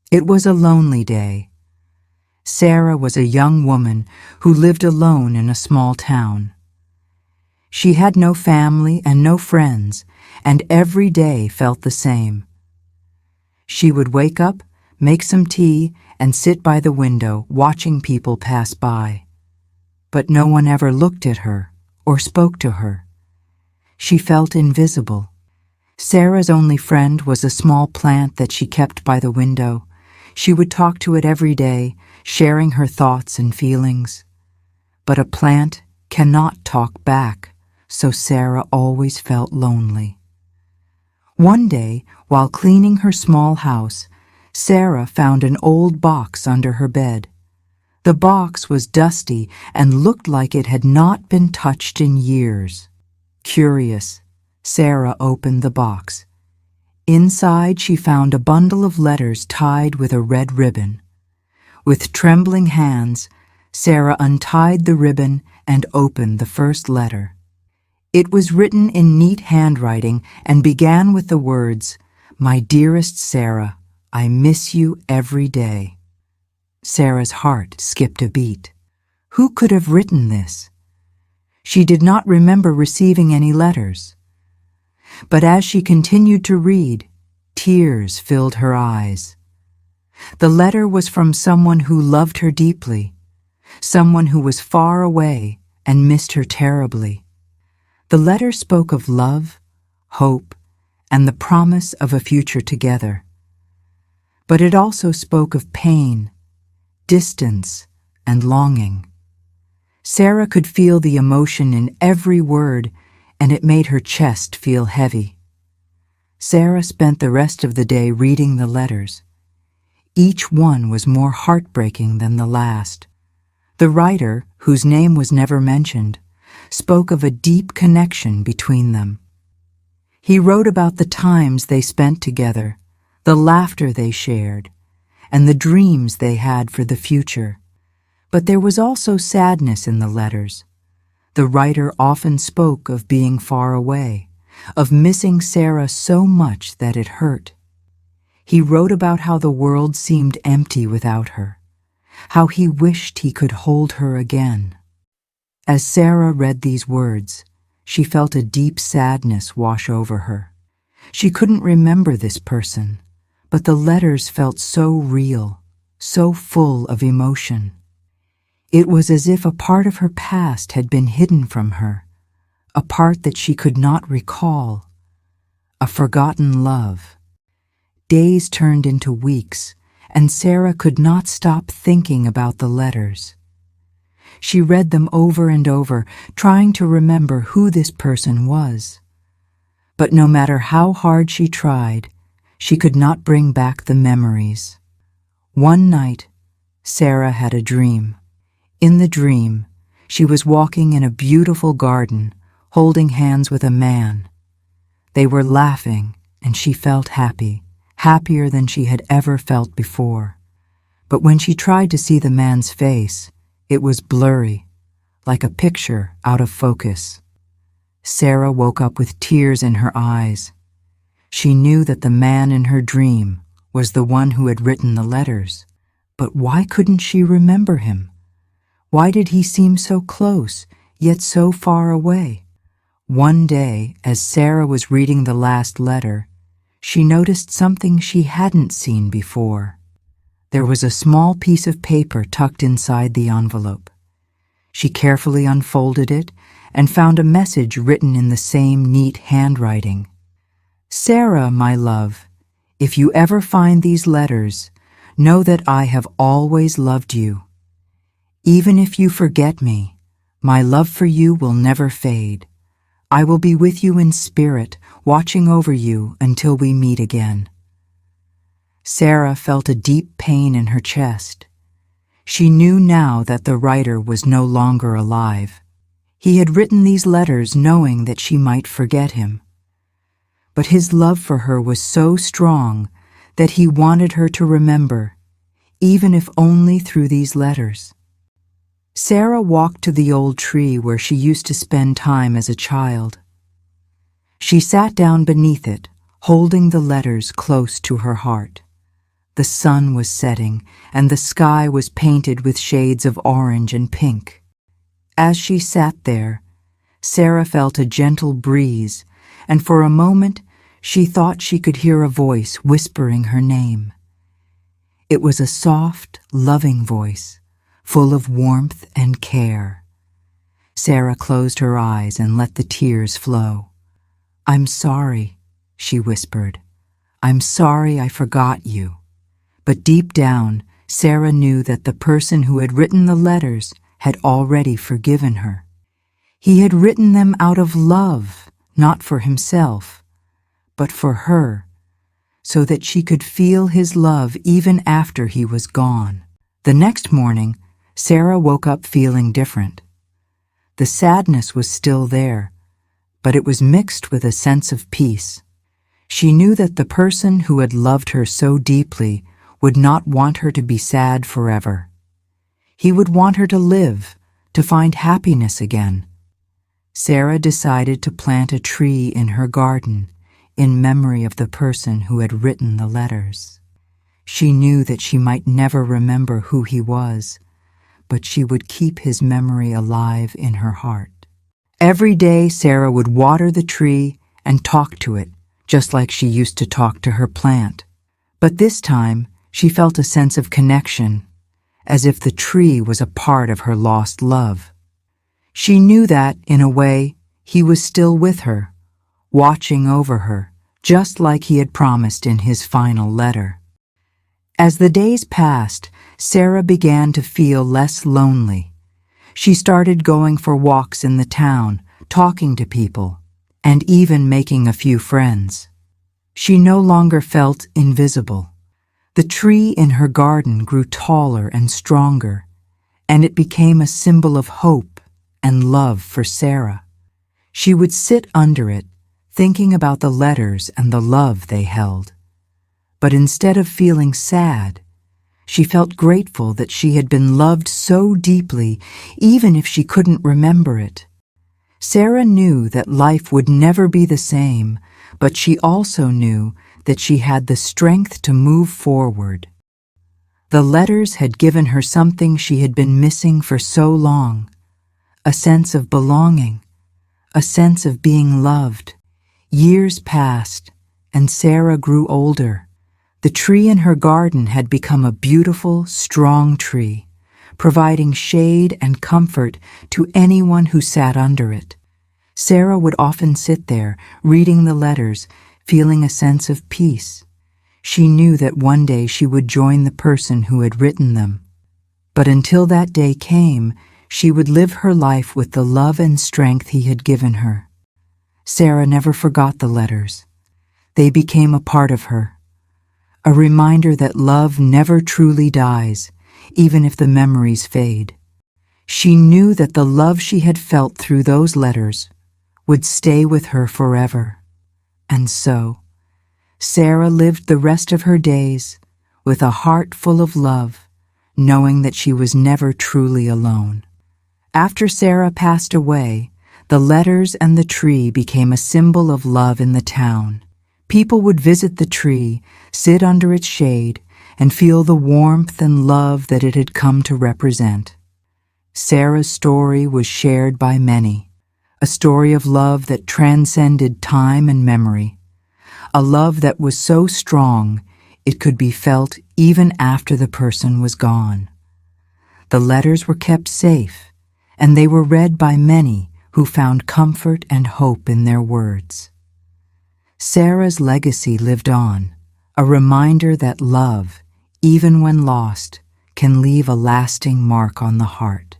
It was a lonely day. Sarah was a young woman who lived alone in a small town. She had no family and no friends, and every day felt the same. She would wake up, make some tea, and sit by the window watching people pass by. But no one ever looked at her or spoke to her. She felt invisible. Sarah's only friend was a small plant that she kept by the window. She would talk to it every day, sharing her thoughts and feelings. But a plant cannot talk back, so Sarah always felt lonely. One day, while cleaning her small house, Sarah found an old box under her bed. The box was dusty and looked like it had not been touched in years. Curious, Sarah opened the box. Inside, she found a bundle of letters tied with a red ribbon. With trembling hands, Sarah untied the ribbon and opened the first letter. It was written in neat handwriting and began with the words, "My dearest Sarah, I miss you every day." Sarah's heart skipped a beat. Who could have written this? She did not remember receiving any letters. But as she continued to read, tears filled her eyes. The letter was from someone who loved her deeply, someone who was far away and missed her terribly. The letter spoke of love, hope, and the promise of a future together. But it also spoke of pain, distance, and longing. Sarah could feel the emotion in every word, and it made her chest feel heavy. Sarah spent the rest of the day reading the letters. Each one was more heartbreaking than the last. The writer, whose name was never mentioned, spoke of a deep connection between them. He wrote about the times they spent together, the laughter they shared, and the dreams they had for the future. But there was also sadness in the letters. The writer often spoke of being far away, of missing Sarah so much that it hurt. He wrote about how the world seemed empty without her, how he wished he could hold her again. As Sarah read these words, she felt a deep sadness wash over her. She couldn't remember this person, but the letters felt so real, so full of emotion. It was as if a part of her past had been hidden from her, a part that she could not recall, a forgotten love. Days turned into weeks, and Sarah could not stop thinking about the letters. She read them over and over, trying to remember who this person was. But no matter how hard she tried, she could not bring back the memories. One night, Sarah had a dream. In the dream, she was walking in a beautiful garden, holding hands with a man. They were laughing, and she felt happy, happier than she had ever felt before. But when she tried to see the man's face, it was blurry, like a picture out of focus. Sarah woke up with tears in her eyes. She knew that the man in her dream was the one who had written the letters. But why couldn't she remember him? Why did he seem so close, yet so far away? One day, as Sarah was reading the last letter, she noticed something she hadn't seen before. There was a small piece of paper tucked inside the envelope. She carefully unfolded it and found a message written in the same neat handwriting. "Sarah, my love, if you ever find these letters, know that I have always loved you. Even if you forget me, my love for you will never fade. I will be with you in spirit, watching over you until we meet again." Sarah felt a deep pain in her chest. She knew now that the writer was no longer alive. He had written these letters knowing that she might forget him. But his love for her was so strong that he wanted her to remember, even if only through these letters. Sarah walked to the old tree where she used to spend time as a child. She sat down beneath it, holding the letters close to her heart. The sun was setting, and the sky was painted with shades of orange and pink. As she sat there, Sarah felt a gentle breeze, and for a moment she thought she could hear a voice whispering her name. It was a soft, loving voice, full of warmth and care. Sarah closed her eyes and let the tears flow. "I'm sorry," she whispered. "I'm sorry I forgot you." But deep down, Sarah knew that the person who had written the letters had already forgiven her. He had written them out of love, not for himself, but for her, so that she could feel his love even after he was gone. The next morning, Sarah woke up feeling different. The sadness was still there, but it was mixed with a sense of peace. She knew that the person who had loved her so deeply would not want her to be sad forever. He would want her to live, to find happiness again. Sarah decided to plant a tree in her garden in memory of the person who had written the letters. She knew that she might never remember who he was, but she would keep his memory alive in her heart. Every day Sarah would water the tree and talk to it, just like she used to talk to her plant. But this time she felt a sense of connection, as if the tree was a part of her lost love. She knew that, in a way, he was still with her, watching over her, just like he had promised in his final letter. As the days passed, Sarah began to feel less lonely. She started going for walks in the town, talking to people, and even making a few friends. She no longer felt invisible. The tree in her garden grew taller and stronger, and it became a symbol of hope and love for Sarah. She would sit under it, thinking about the letters and the love they held. But instead of feeling sad, she felt grateful that she had been loved so deeply, even if she couldn't remember it. Sarah knew that life would never be the same, but she also knew that she had the strength to move forward. The letters had given her something she had been missing for so long, a sense of belonging, a sense of being loved. Years passed, and Sarah grew older. The tree in her garden had become a beautiful, strong tree, providing shade and comfort to anyone who sat under it. Sarah would often sit there, reading the letters, feeling a sense of peace. She knew that one day she would join the person who had written them. But until that day came, she would live her life with the love and strength he had given her. Sarah never forgot the letters. They became a part of her, a reminder that love never truly dies, even if the memories fade. She knew that the love she had felt through those letters would stay with her forever. And so, Sarah lived the rest of her days with a heart full of love, knowing that she was never truly alone. After Sarah passed away, the letters and the tree became a symbol of love in the town. People would visit the tree, sit under its shade, and feel the warmth and love that it had come to represent. Sarah's story was shared by many, a story of love that transcended time and memory, a love that was so strong it could be felt even after the person was gone. The letters were kept safe, and they were read by many who found comfort and hope in their words. Sarah's legacy lived on, a reminder that love, even when lost, can leave a lasting mark on the heart.